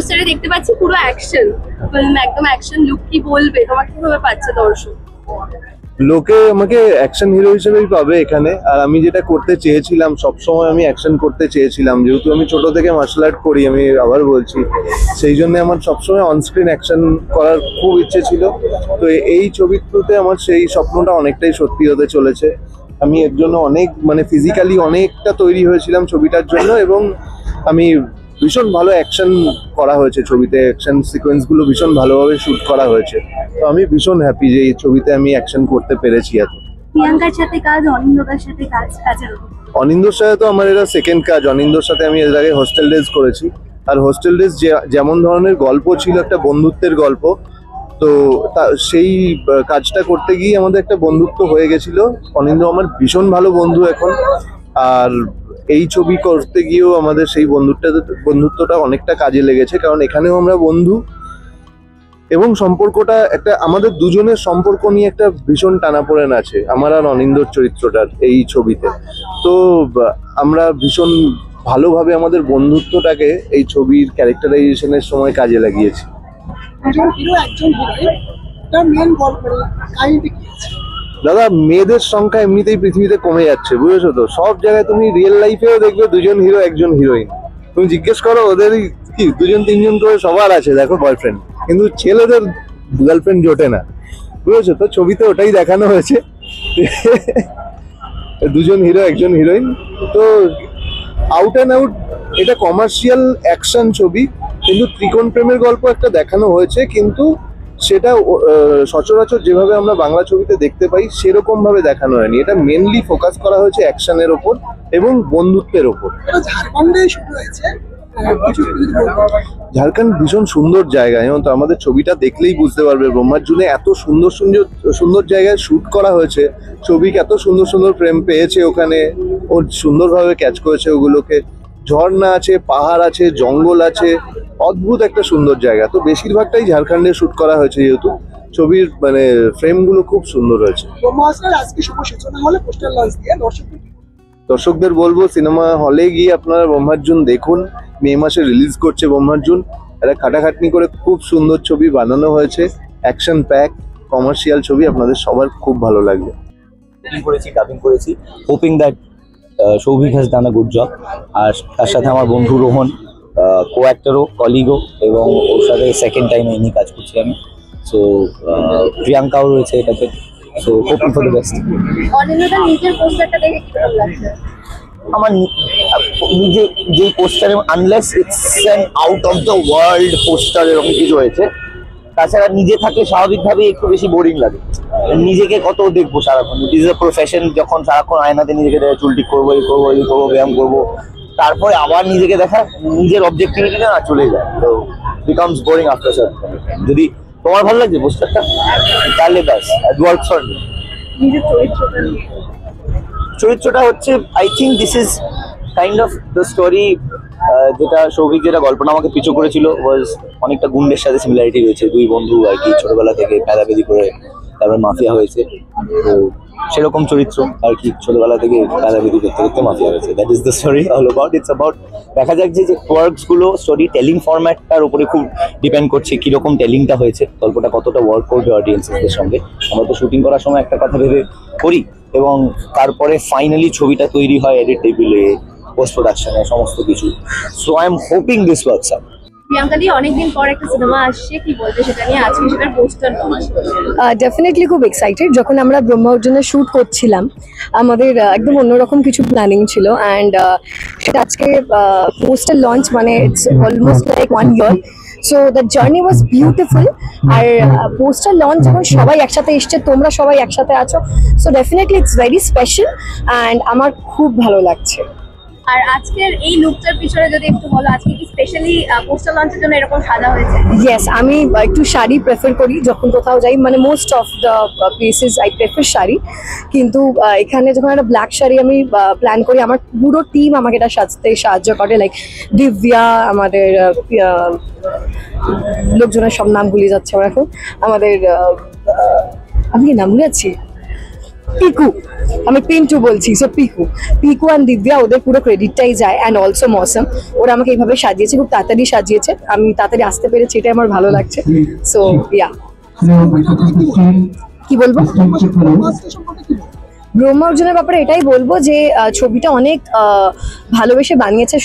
পোস্টারে দেখতে পাচ্ছি পুরো অ্যাকশন ফিল্ম, একদম অ্যাকশন লুক। কি বলবে, তোমার কিভাবে পাচ্ছে দর্শক? লোকে আমাকে অ্যাকশন হিরো হিসেবেই পাবে এখানে। আর আমি যেটা করতে চেয়েছিলাম, সবসময় আমি অ্যাকশন করতে চেয়েছিলাম, যেহেতু আমি ছোট থেকে মার্শাল আর্ট করি, আমি আবার বলছি, সেই জন্য আমার সবসময় অনস্ক্রিন অ্যাকশন করার খুব ইচ্ছে ছিল। তো এই ছবির থ্রুতে আমার সেই স্বপ্নটা অনেকটাই সত্যি হতে চলেছে। আমি এর জন্য অনেক ফিজিক্যালি অনেকটা তৈরি হয়েছিলাম ছবিটার জন্য, এবং আমি ভীষণ ভালো অ্যাকশন করা হয়েছে ছবিতে, অ্যাকশন সিকোয়েন্সগুলো ভীষণ ভালোভাবে শুট করা হয়েছে। তো আমি ভীষণ হ্যাপি যে এই ছবিতে আমি অ্যাকশন করতে পেরেছি। এত প্রিয়াঙ্কার সাথে কাজ, অনিন্দ্যর সাথে কাজের অনিন্দ্যর সাথে তো আমার এটা সেকেন্ড কাজ। অনিন্দ্যর সাথে আমি এর আগে হোস্টেল ডেজ করেছি, আর হোস্টেল ডেজ যেমন ধরনের গল্প ছিল, একটা বন্ধুত্বের গল্প, তো সেই কাজটা করতে গিয়ে আমাদের একটা বন্ধুত্ব হয়ে গেছিল। অনিন্দ্য আমার ভীষণ ভালো বন্ধু এখন, আর এই ছবি করতে গিয়েও আমাদের সেই বন্ধুত্বটা অনেকটা কাজে লেগেছে, কারণ এখানেও আমরা বন্ধু, এবং সম্পর্কটা একটা আমাদের দুজনের সম্পর্ক নিয়ে একটা ভীষণ টানাপোড়েন আছে আমার আর অনিন্দ্যর চরিত্রটার এই ছবিতে। তো আমরা ভীষণ ভালোভাবে আমাদের বন্ধুত্বটাকে এই ছবির ক্যারেক্টারাইজেশনের সময় কাজে লাগিয়েছি। দাদা, মেয়েদের সংখ্যা এমনিতেই পৃথিবীতে কমে যাচ্ছে, বুঝেছো তো? সব জায়গায় তুমি রিয়েল লাইফেও দেখবে দুজন হিরো একজন হিরোইন। তুমি জিজ্ঞেস করো ওদেরই কি, দুজন তিনজন করে সবার আছে দেখো বয়ফ্রেন্ড, কিন্তু ছেলেদের গার্লফ্রেন্ড জোটে না, বুঝেছো তো? ছবিতে ওটাই দেখানো হয়েছে, দুজন হিরো একজন হিরোইন। তো আউট অ্যান্ড আউট এটা কমার্শিয়াল অ্যাকশন ছবি, কিন্তু ত্রিকোণ প্রেমের গল্প একটা দেখানো হয়েছে, কিন্তু সেটা সচরাচর যেভাবে আমরা বাংলা ছবিতে দেখতে পাই সেরকম ভাবে দেখানো হয়নি। এটা মেনলি ফোকাস করা হয়েছে অ্যাকশনের ওপর এবং বন্ধুত্বের ওপর। ঝাড়খণ্ড ভীষণ সুন্দর জায়গা, এবং তো আমাদের ছবিটা দেখলেই বুঝতে পারবে ব্রহ্মার্জুনে এত সুন্দর সুন্দর সুন্দর জায়গায় শুট করা হয়েছে। ছবি এত সুন্দর সুন্দর ফ্রেম পেয়েছে ওখানে, ও সুন্দরভাবে ক্যাচ করেছে ওগুলোকে। ঝর্ণা আছে, পাহাড় আছে, জঙ্গল আছে, অদ্ভুত একটা সুন্দর জায়গা। তো বেশিরভাগটাই ঝাড়খণ্ডে শুট করা হয়েছে, যেহেতু ছবির ফ্রেমগুলো খুব সুন্দর হয়েছে। দর্শকদের বলবো সিনেমা হলে গিয়ে আপনারা ব্রহ্মার্জুন দেখুন। মে মাসে রিলিজ করছে ব্রহ্মার্জুন। একটা খাটাখাটনি করে খুব সুন্দর ছবি বানানো হয়েছে, অ্যাকশন প্যাক কমার্শিয়াল ছবি, আপনাদের সবার খুব ভালো লাগবে। ডাবিং করেছি, hoping that Souvik has done a good job. আর তার সাথে আমার বন্ধু রোহন, কো অ্যাক্টরও, কলিগও, এবং ওর সাথে সেকেন্ড টাইম এমনি কাজ করছি আমি। সো প্রিয়াঙ্কাও রয়েছে এটাতে। So hoping for the best. অনিন্দ্যর নিজের পোস্টারটা দেখে কি ভালো লাগছে? আমার নিজে যেই পোস্টারে, unless it's an out of the world poster এরকম কিছু হয়েছে, তাছাড়া নিজে থাকলে স্বাভাবিকভাবেই একটু বেশি বোরিং লাগে। নিজেকে কত দেখবো সারাক্ষণ, ইট ইজ এ প্রফেশন। যখন সারাক্ষণ আয়নাতে নিজেকে দেখা, চুল ঠিক করবো, এই করবো, এই করবো, ব্যায়াম করবো, তারপরে আবার নিজেকে দেখা, নিজের অবজেক্টিভিটিটা না চলে যায়, তো becomes boring after certain time. যদি তোমার ভালো লাগছে পোস্টারটা, তাহলে ব্যাস ইট ওয়ার্কস ফর মি। নিজের চরিত্রটা হচ্ছে, I think this is kind of the story, যেটা সৌভিক যেটা গল্পটা আমাকে পিছু করেছিল, ওয়াজ অনেকটা গুন্ডের সাথে সিমিলারিটি রয়েছে। দুই বন্ধু আর কি ছোটবেলা থেকে প্যাদাবেদি করে তারপর মাফিয়া হয়েছে, তো সেরকম চরিত্র আর কি। ছোটবেলা থেকে প্যাদাবেদি করতে করতে মাফিয়া হয়েছে, that is the story all about. It's about, দেখা যাক যে ওয়ার্কসগুলো স্টোরি টেলিং ফরম্যাটটার উপরে খুব ডিপেন্ড করছে, কীরকম টেলিংটা হয়েছে, গল্পটা কতটা ওয়ার্ক করবে অডিয়েন্সের সঙ্গে। আমরা তো শুটিং করার সময় একটা কথা ভেবে করি, এবং তারপরে ফাইনালি ছবিটা তৈরি হয় এডিট টেবিলে, পোস্ট প্রোডাকশনে, সমস্ত কিছু। So I am hoping this works out. Priyanka di অনেকদিন পর একটা সিনেমা আসছে, কি বলবে সেটা নিয়ে? আজকে সেটার পোস্টার লঞ্চ। ডেফিনেটলি খুব এক্সাইটেড। যখন আমরা ব্রহ্মার্জুনের শ্যুট করছিলাম, আমাদের একদম অন্যরকম কিছু প্ল্যানিং ছিল, অ্যান্ড সেটা আজকে পোস্টার লঞ্চ, মানে it's almost like 1 year. So the journey was beautiful. আর পোস্টার লঞ্চ যখন সবাই একসাথে এসছে, তোমরা সবাই একসাথে আছো, so definitely it's very special, and আমার খুব ভালো লাগছে। আর আজকের এই লুকটার পিছনে যদি একটু বলো, আজকে কি স্পেশালি পোস্টার লঞ্চের জন্য এরকম সাজা হয়েছে? ইয়েস, আমি একটু শাড়ি প্রেফার করি যখন কোথাও যাই, মানে most of the places I prefer sari, কিন্তু এখানে যখন একটা ব্ল্যাক শাড়ি আমি প্ল্যান করি, আমার পুরো টিম আমাকে এটা সাজতে সাহায্য করে, লাইক দিব্যা, আমাদের লোকজনের সব নাম ভুলে যাচ্ছে আমার এখন, আমাদের আমি কি নাম ভুলে যাচ্ছি, পিকু, আমি পিন্টু বলছি, সো পিকু অ্যান্ড দিব্যা, ওদের পুরো ক্রেডিটটাই যায়। অ্যান্ড অলসো মৌসম, ওরা আমাকে এইভাবে সাজিয়েছে, খুব তাড়াতাড়ি সাজিয়েছে, আমি তাড়াতাড়ি আসতে পেরেছি, এটাই আমার ভালো লাগছে। সো ইয়া, কি বলবো, ব্রহ্মা অর্জুনের ব্যাপারে এটাই বলবো যে ছবিটা অনেক ভালোবেসে বানিয়েছে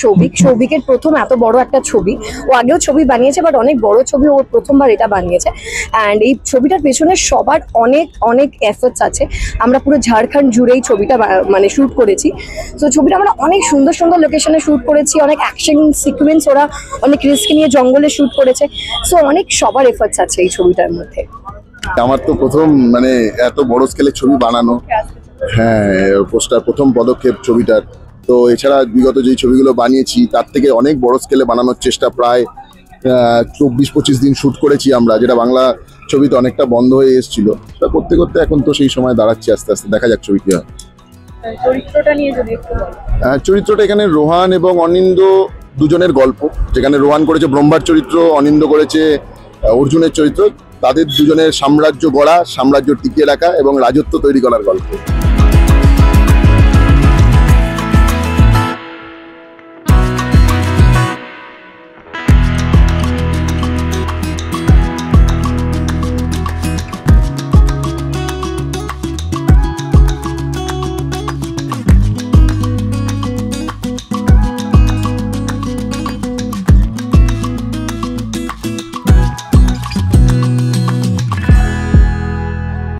সৌভিকের প্রথম এত বড় একটা ছবি। ও আগেও ছবি বানিয়েছে, বাট অনেক বড় ছবি ও প্রথমবার এটা বানিয়েছে। অ্যান্ড এই ছবিটার পেছনে সবার অনেক অনেক এফর্টস আছে। আমরা পুরো ঝাড়খণ্ড জুড়েই ছবিটা মানে শ্যুট করেছি। তো ছবিটা আমরা অনেক সুন্দর সুন্দর লোকেশনে শ্যুট করেছি, অনেক অ্যাকশন সিকোয়েন্স ওরা অনেক রিস্ক নিয়ে জঙ্গলে শ্যুট করেছে। সো অনেক সবার এফর্টস আছে এই ছবিটার মধ্যে। আমার তো প্রথম মানে এত বড় স্কেলের ছবি বানানো, হ্যাঁ পোস্টার প্রথম পদক্ষেপ ছবিটার। তো এছাড়া বিগত যেই ছবিগুলো বানিয়েছি তার থেকে অনেক বড় স্কেলে বানানোর চেষ্টা, প্রায় 24-25 দিন শ্যুট করেছি আমরা, যেটা বাংলা ছবিতে অনেকটা বন্ধ হয়ে এসেছিল। তা করতে করতে এখন তো সেই সময় দাঁড়াচ্ছে, আস্তে আস্তে দেখা যাক ছবি কি হয়। চরিত্রটা নিয়ে যদি একটু বলো। চরিত্রটা এখানে রোহান এবং অনিন্দ দুজনের গল্প, যেখানে রোহান করেছে ব্রহ্মার চরিত্র, অনিন্দ করেছে অর্জুনের চরিত্র। তাদের দুজনের সাম্রাজ্য গড়া, সাম্রাজ্য টিকিয়ে রাখা এবং রাজত্ব তৈরি করার গল্প।